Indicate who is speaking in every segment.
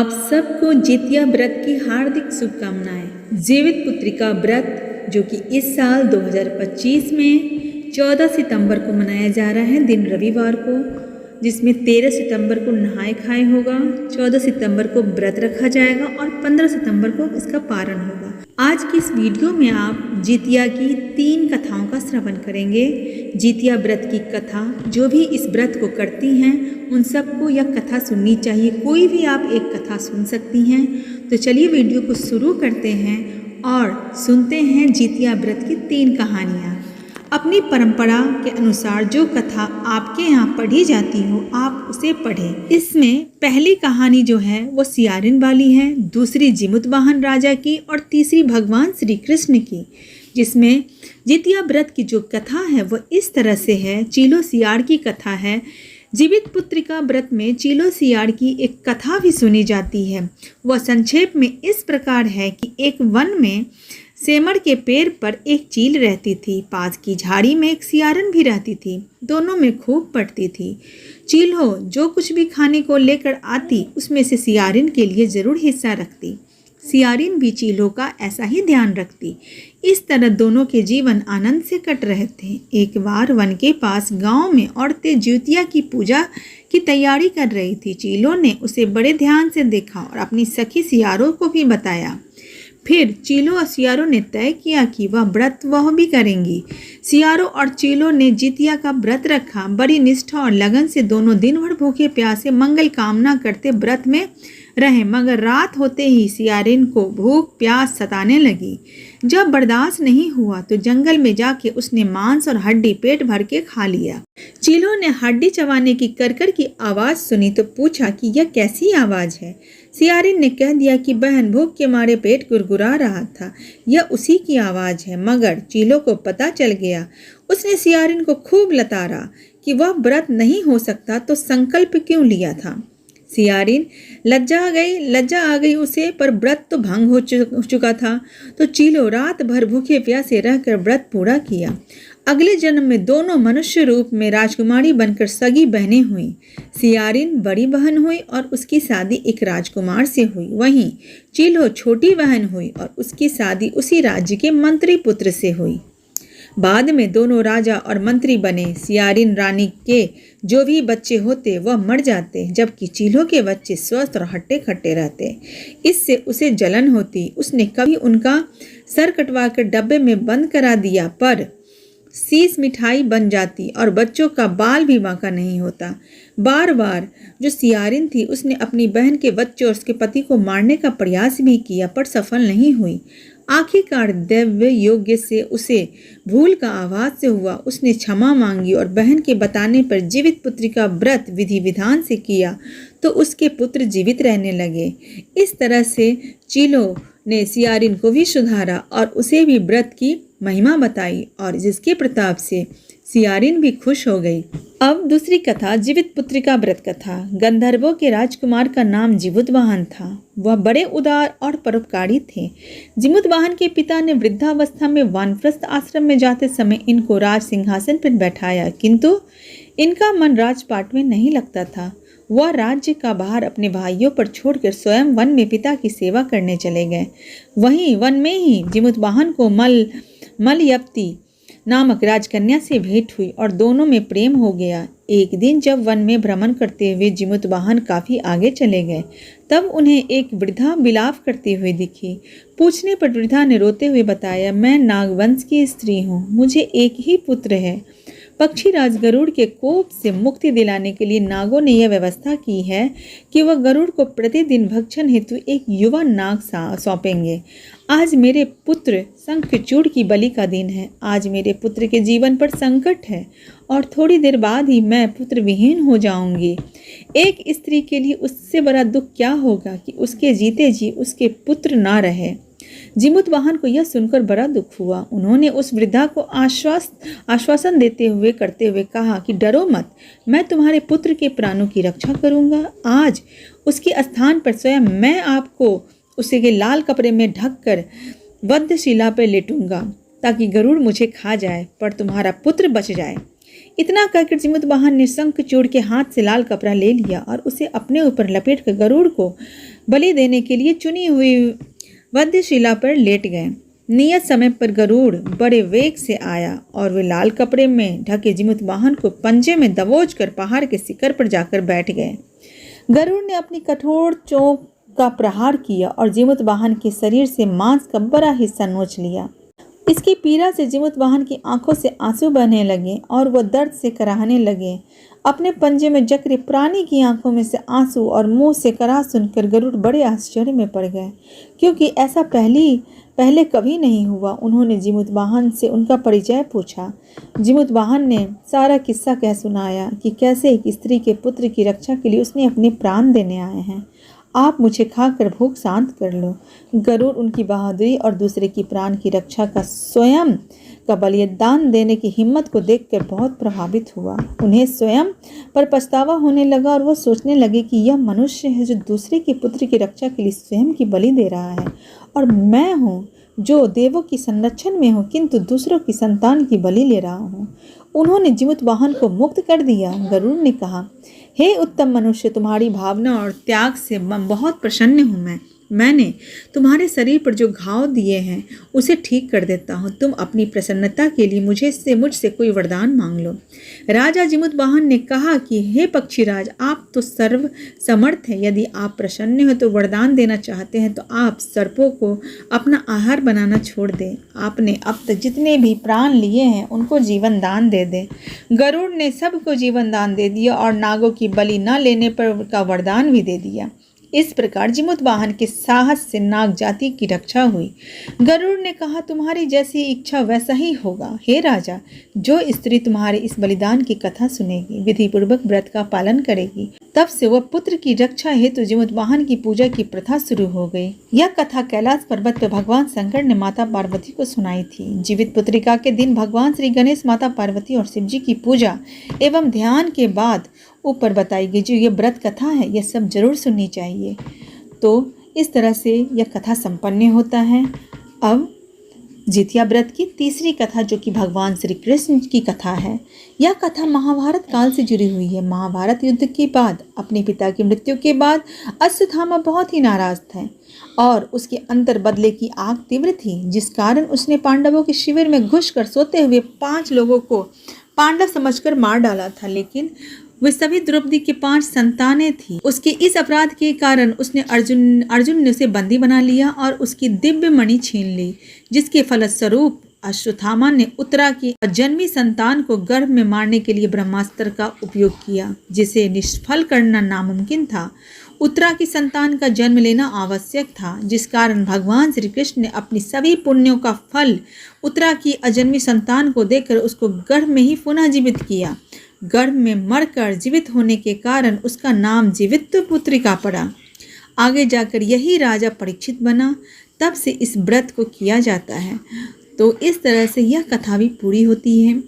Speaker 1: आप सबको जितिया व्रत की हार्दिक शुभकामनाएं। जीवित पुत्रिका व्रत जो कि इस साल 2025 में 14 सितंबर को मनाया जा रहा है, दिन रविवार को, जिसमें 13 सितंबर को नहाय खाए होगा, 14 सितंबर को व्रत रखा जाएगा और 15 सितंबर को इसका पारण होगा। आज की इस वीडियो में आप जितिया की 3 कथाओं का श्रवण करेंगे। जितिया व्रत की कथा, जो भी इस व्रत को करती हैं उन सबको यह कथा सुननी चाहिए। कोई भी आप एक कथा सुन सकती हैं। तो चलिए वीडियो को शुरू करते हैं और सुनते हैं जितिया व्रत की 3 कहानियाँ। अपनी परंपरा के अनुसार जो कथा आपके यहाँ पढ़ी जाती हो आप उसे पढ़ें। इसमें पहली कहानी जो है वो सियारिन वाली है, दूसरी जिमुतवाहन राजा की और तीसरी भगवान श्री कृष्ण की। जिसमें जितिया व्रत की जो कथा है वो इस तरह से है। चीलो सियाड़ की कथा है। जीवित पुत्रिका व्रत में चीलो सियाड़ की एक कथा भी सुनी जाती है। वह संक्षेप में इस प्रकार है कि एक वन में सेमड़ के पेड़ पर एक चील रहती थी। पास की झाड़ी में एक सियारन भी रहती थी। दोनों में खूब पटती थी। चीलो जो कुछ भी खाने को लेकर आती उसमें से सियारिन के लिए जरूर हिस्सा रखती। सियारिन भी चीलों का ऐसा ही ध्यान रखती। इस तरह दोनों के जीवन आनंद से कट रहे थे। एक बार वन के पास गांव में औरतें जितिया की पूजा की तैयारी कर रही थी। चीलों ने उसे बड़े ध्यान से देखा और अपनी सखी सियारों को भी बताया। फिर चीलों और सियारों ने तय किया कि वह व्रत वह भी करेंगी। सियारों और चीलों ने जितिया का व्रत रखा। बड़ी निष्ठा और लगन से दोनों दिन भर भूखे प्यासे मंगल कामना करते व्रत में रहे। मगर रात होते ही सियारिन को भूख प्यास सताने लगी। जब बर्दाश्त नहीं हुआ तो जंगल में जाके उसने मांस और हड्डी पेट भर के खा लिया। चीलों ने हड्डी चबाने की करकर की आवाज सुनी तो पूछा कि यह कैसी आवाज है। सियारिन ने कह दिया कि बहन भूख के मारे पेट गुरगुरा रहा था, यह उसी की आवाज है। मगर चीलों को पता चल गया। उसने सियारिन को खूब लताड़ा कि वह व्रत नहीं हो सकता तो संकल्प क्यों लिया था। सियारिन लज्जा आ गई उसे, पर व्रत तो भंग हो चुका था। तो चीलो रात भर भूखे प्यासे रहकर व्रत पूरा किया। अगले जन्म में दोनों मनुष्य रूप में राजकुमारी बनकर सगी बहनें हुई। सियारिन बड़ी बहन हुई और उसकी शादी एक राजकुमार से हुई। वहीं चीलो छोटी बहन हुई और उसकी शादी उसी राज्य के मंत्री पुत्र से हुई। बाद में दोनों राजा और मंत्री बने। सियारिन रानी के जो भी बच्चे होते वह मर जाते, जबकि चीलो के बच्चे स्वस्थ और हट्टे खट्टे रहते। इससे उसे जलन होती। उसने कभी उनका सर कटवा कर डब्बे में बंद करा दिया, पर शीश मिठाई बन जाती और बच्चों का बाल भी बांका नहीं होता। बार बार जो सियारिन थी उसने अपनी बहन के बच्चों और उसके पति को मारने का प्रयास भी किया, पर सफल नहीं हुई। आखिरकार दैव्य योग्य से उसे भूल का आभास से हुआ। उसने क्षमा मांगी और बहन के बताने पर जीवित पुत्री का व्रत विधि विधान से किया तो उसके पुत्र जीवित रहने लगे। इस तरह से चीलो ने सियारिन को भी सुधारा और उसे भी व्रत की महिमा बताई और जिसके प्रताप से सियारिन भी खुश हो गई। अब दूसरी कथा, जीवित पुत्रिका व्रत कथा। गंधर्वों के राजकुमार का नाम जिमुतवाहन था। वह बड़े उदार और परोपकारी थे। जिमुतवाहन के पिता ने वृद्धावस्था में वानप्रस्थ आश्रम में जाते समय इनको राज सिंहासन पर बैठाया, किंतु इनका मन राजपाट में नहीं लगता था। वह राज्य का भार अपने भाइयों पर छोड़कर स्वयं वन में पिता की सेवा करने चले गए। वहीं वन में ही जिमुतवाहन को मलयवती नामक राजकन्या से भेंट हुई और दोनों में प्रेम हो गया। एक दिन जब वन में भ्रमण करते हुए जिमुतवाहन काफी आगे चले गए, तब उन्हें एक वृद्धा विलाप करती हुई दिखी। पूछने पर वृद्धा ने रोते हुए बताया, मैं नागवंश की स्त्री हूँ, मुझे एक ही पुत्र है। पक्षी राज गरुड़ के कोप से मुक्ति दिलाने के लिए नागों ने यह व्यवस्था की है कि वह गरुड़ को प्रतिदिन भक्षण हेतु एक युवा नाग सौंपेंगे। आज मेरे पुत्र शंखचूड़ की बलि का दिन है। आज मेरे पुत्र के जीवन पर संकट है और थोड़ी देर बाद ही मैं पुत्र विहीन हो जाऊंगी। एक स्त्री के लिए उससे बड़ा दुख क्या होगा कि उसके जीते जी उसके पुत्र ना रहे। जिमुतवाहन को यह सुनकर बड़ा दुख हुआ। उन्होंने उस वृद्धा को आश्वासन करते हुए कहा कि डरो मत, मैं तुम्हारे पुत्र के प्राणों की रक्षा करूंगा। आज उसके स्थान पर स्वयं मैं आपको उसे के लाल कपड़े में ढककर वधशिला पर लेटूंगा ताकि गरुड़ मुझे खा जाए, पर तुम्हारा पुत्र बच जाए। इतना कहकर जिमुतवाहन ने शंखचूड़ के हाथ से लाल कपड़ा ले लिया और उसे अपने ऊपर लपेट कर गरुड़ को बलि देने के लिए चुनी हुई वध्यशिला पर लेट गए। नियत समय पर गरुड़ बड़े वेग से आया और वे लाल कपड़े में ढके जीमूत वाहन को पंजे में दबोच कर पहाड़ के शिखर पर जाकर बैठ गए। गरुड़ ने अपनी कठोर चोंच का प्रहार किया और जीमूत वाहन के शरीर से मांस का बड़ा हिस्सा नोच लिया। इसकी पीड़ा से जीमूत वाहन की आंखों से आंसू बहने लगे और वह दर्द से कराहने लगे। अपने पंजे में जकड़े प्राणी की आंखों में से आंसू और मुंह से कराह सुनकर गरुड़ बड़े आश्चर्य में पड़ गए, क्योंकि ऐसा पहले कभी नहीं हुआ। उन्होंने जीमूत वाहन से उनका परिचय पूछा। जीमूत वाहन ने सारा किस्सा कह सुनाया कि कैसे एक स्त्री के पुत्र की रक्षा के लिए उसने अपने प्राण देने आए हैं। आप मुझे खाकर भूख शांत कर लो। गरुड़ उनकी बहादुरी और दूसरे की प्राण की रक्षा का स्वयं का बलिदान देने की हिम्मत को देखकर बहुत प्रभावित हुआ। उन्हें स्वयं पर पछतावा होने लगा और वो सोचने लगे कि यह मनुष्य है जो दूसरे के पुत्र की रक्षा के लिए स्वयं की बलि दे रहा है, और मैं हूँ जो देवों की संरक्षण में हूँ किंतु दूसरों की संतान की बलि ले रहा हूँ। उन्होंने जीमूत वाहन को मुक्त कर दिया। गरुड़ ने कहा, हे उत्तम मनुष्य, तुम्हारी भावना और त्याग से मैं बहुत प्रसन्न हूँ। मैंने तुम्हारे शरीर पर जो घाव दिए हैं उसे ठीक कर देता हूँ। तुम अपनी प्रसन्नता के लिए मुझसे कोई वरदान मांग लो। राजा जीमूत वाहन ने कहा कि हे पक्षीराज, आप तो सर्व समर्थ हैं। यदि आप प्रसन्न हो तो वरदान देना चाहते हैं तो आप सर्पों को अपना आहार बनाना छोड़ दें। आपने अब तक जितने भी प्राण लिए हैं उनको जीवन दान दे दें। गरुड़ ने सबको जीवन दान दे दिया और नागों की बलि न लेने पर का वरदान भी दे दिया। इस प्रकार जीमूत वाहन के साहस से नाग जाति की रक्षा हुई। गरुड़ ने कहा, तुम्हारी जैसी इच्छा वैसा ही होगा। हे राजा, जो स्त्री तुम्हारे इस बलिदान की कथा सुनेगी, विधि पूर्वक व्रत का पालन करेगी, तब से वह पुत्र की रक्षा हेतु जीमूत वाहन की पूजा की प्रथा शुरू हो गई। यह कथा कैलाश पर्वत पर भगवान शंकर ने माता पार्वती को सुनाई थी। जीवित पुत्रिका के दिन भगवान श्री गणेश, माता पार्वती और शिव जी की पूजा एवं ध्यान के बाद ऊपर बताई गई जो ये व्रत कथा है, यह सब जरूर सुननी चाहिए। तो इस तरह से यह कथा संपन्न होता है। अब जितिया व्रत की तीसरी कथा जो कि भगवान श्री कृष्ण की कथा है। यह कथा महाभारत काल से जुड़ी हुई है। महाभारत युद्ध के बाद अपने पिता की मृत्यु के बाद अश्वत्थामा बहुत ही नाराज था और उसके अंदर बदले की आग तीव्र थी, जिस कारण उसने पांडवों के शिविर में घुसकर सोते हुए 5 लोगों को पांडव समझकर मार डाला था, लेकिन वे सभी द्रौपदी के 5 संतानें थी। उसके इस अपराध के कारण उसने अर्जुन ने उसे बंदी बना लिया और उसकी दिव्य मणि छीन ली, जिसके फलस्वरूप अश्वत्थामा ने उत्तरा की जन्मी संतान को गर्भ में मारने के लिए ब्रह्मास्त्र का उपयोग किया, जिसे निष्फल करना नामुमकिन था। उत्तरा की संतान का जन्म लेना आवश्यक था, जिस कारण भगवान श्री कृष्ण ने अपनी सभी पुण्यों का फल उत्तरा की अजन्मी संतान को देकर उसको गर्भ में ही पुनः जीवित किया। गर्भ में मरकर जीवित होने के कारण उसका नाम जीवित पुत्रिका पड़ा। आगे जाकर यही राजा परीक्षित बना, तब से इस व्रत को किया जाता है। तो इस तरह से यह कथा भी पूरी होती है।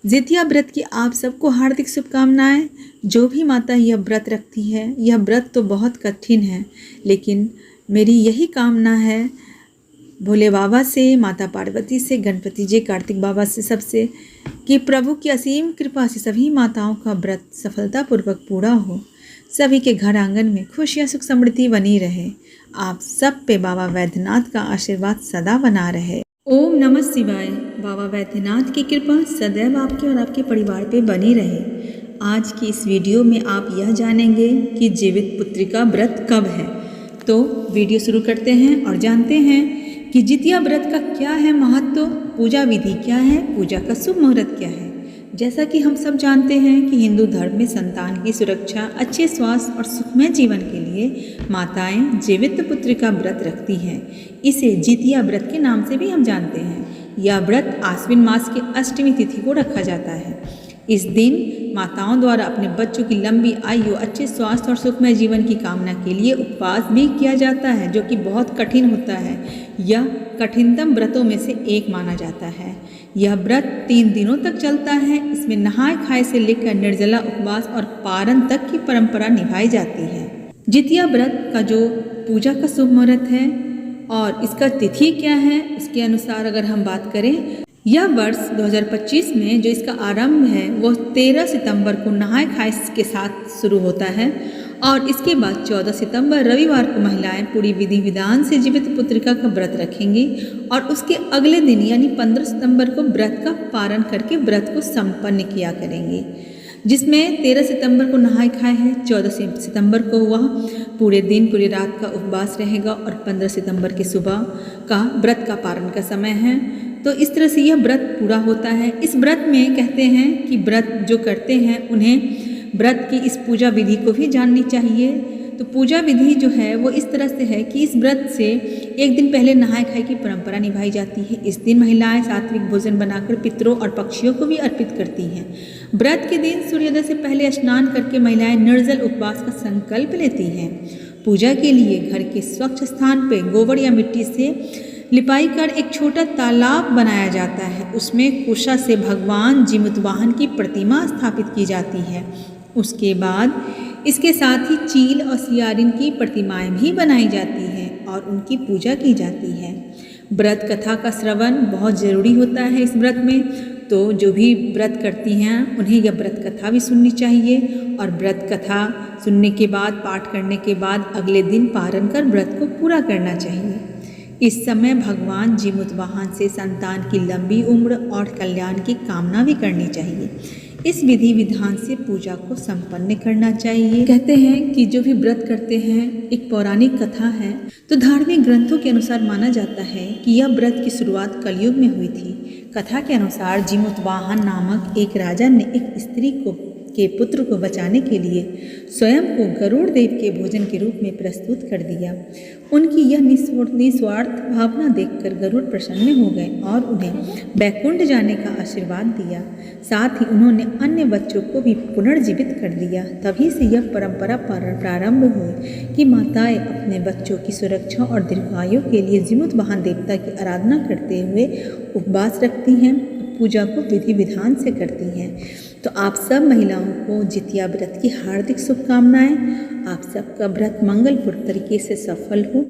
Speaker 1: जितिया व्रत की आप सबको हार्दिक शुभकामनाएं। जो भी माता यह व्रत रखती है, यह व्रत तो बहुत कठिन है, लेकिन मेरी यही कामना है भोले बाबा से, माता पार्वती से, गणपति जी, कार्तिक बाबा से, सबसे कि प्रभु की असीम कृपा से सभी माताओं का व्रत सफलतापूर्वक पूरा हो, सभी के घर आंगन में खुशियाँ सुख समृद्धि बनी रहे। आप सब पे बाबा वैद्यनाथ का आशीर्वाद सदा बना रहे। ओम नमः शिवाय। बाबा वैद्यनाथ की कृपा सदैव आपके और आपके परिवार पे बनी रहे। आज की इस वीडियो में आप यह जानेंगे कि जीवित पुत्रिका व्रत कब है। तो वीडियो शुरू करते हैं और जानते हैं कि जितिया व्रत का क्या है महत्व, पूजा विधि क्या है, पूजा का शुभ मुहूर्त क्या है। जैसा कि हम सब जानते हैं कि हिंदू धर्म में संतान की सुरक्षा, अच्छे स्वास्थ्य और सुखमय जीवन के लिए माताएं जीवित पुत्रिका व्रत रखती हैं। इसे जितिया व्रत के नाम से भी हम जानते हैं। यह व्रत आश्विन मास की अष्टमी तिथि को रखा जाता है। इस दिन माताओं द्वारा अपने बच्चों की लंबी आयु, अच्छे स्वास्थ्य और सुखमय जीवन की कामना के लिए उपवास भी किया जाता है, जो कि बहुत कठिन होता है। यह कठिनतम व्रतों में से एक माना जाता है। यह व्रत 3 दिनों तक चलता है। इसमें नहाय खाए से लेकर निर्जला उपवास और पारण तक की परंपरा निभाई जाती है। जितिया व्रत का जो पूजा का शुभ मुहूर्त है और इसका तिथि क्या है, उसके अनुसार अगर हम बात करें, यह वर्ष 2025 में जो इसका आरंभ है वह 13 सितंबर को नहाय खाए के साथ शुरू होता है और इसके बाद 14 सितंबर रविवार को महिलाएं पूरी विधि विधान से जीवित पुत्रिका का व्रत रखेंगी और उसके अगले दिन यानी 15 सितंबर को व्रत का पारण करके व्रत को संपन्न किया करेंगी, जिसमें 13 सितंबर को नहाय खाए है, 14 सितंबर को वह पूरे दिन पूरी रात का उपवास रहेगा और 15 सितंबर की सुबह का व्रत का पारण का समय है। तो इस तरह से यह व्रत पूरा होता है। इस व्रत में कहते हैं कि व्रत जो करते हैं उन्हें व्रत की इस पूजा विधि को भी जाननी चाहिए। तो पूजा विधि जो है वो इस तरह से है कि इस व्रत से एक दिन पहले नहाय खाए की परंपरा निभाई जाती है। इस दिन महिलाएं सात्विक भोजन बनाकर पितरों और पक्षियों को भी अर्पित करती हैं। व्रत के दिन सूर्योदय से पहले स्नान करके महिलाएं निर्जल उपवास का संकल्प लेती हैं। पूजा के लिए घर के स्वच्छ स्थान पर गोबर या मिट्टी से लिपाई कर एक छोटा तालाब बनाया जाता है। उसमें कुशा से भगवान जीमूतवाहन की प्रतिमा स्थापित की जाती है। उसके बाद इसके साथ ही चील और सियारिन की प्रतिमाएं भी बनाई जाती हैं और उनकी पूजा की जाती है। व्रत कथा का श्रवण बहुत ज़रूरी होता है इस व्रत में। तो जो भी व्रत करती हैं उन्हें यह व्रत कथा भी सुननी चाहिए और व्रत कथा सुनने के बाद, पाठ करने के बाद अगले दिन पारण कर व्रत को पूरा करना चाहिए। इस समय भगवान जीमूतवाहन से संतान की लंबी उम्र और कल्याण की कामना भी करनी चाहिए। इस विधि विधान से पूजा को संपन्न करना चाहिए। कहते हैं कि जो भी व्रत करते हैं, एक पौराणिक कथा है। तो धार्मिक ग्रंथों के अनुसार माना जाता है कि यह व्रत की शुरुआत कलयुग में हुई थी। कथा के अनुसार जीमूतवाहन नामक एक राजा ने एक स्त्री के पुत्र को बचाने के लिए स्वयं को गरुड़ देव के भोजन के रूप में प्रस्तुत कर दिया। उनकी यह निस्वार्थ भावना देखकर गरुड़ प्रसन्न हो गए और उन्हें बैकुंठ जाने का आशीर्वाद दिया। साथ ही उन्होंने अन्य बच्चों को भी पुनर्जीवित कर दिया। तभी से यह परंपरा प्रारंभ हुई कि माताएं अपने बच्चों की सुरक्षा और दीर्घायु के लिए जीमूतवाहन देवता की आराधना करते हुए उपवास रखती हैं, पूजा को विधि विधान से करती हैं। तो आप सब महिलाओं को जितिया व्रत की हार्दिक शुभकामनाएं। आप सबका व्रत मंगलपूर्ण तरीके से सफल हो।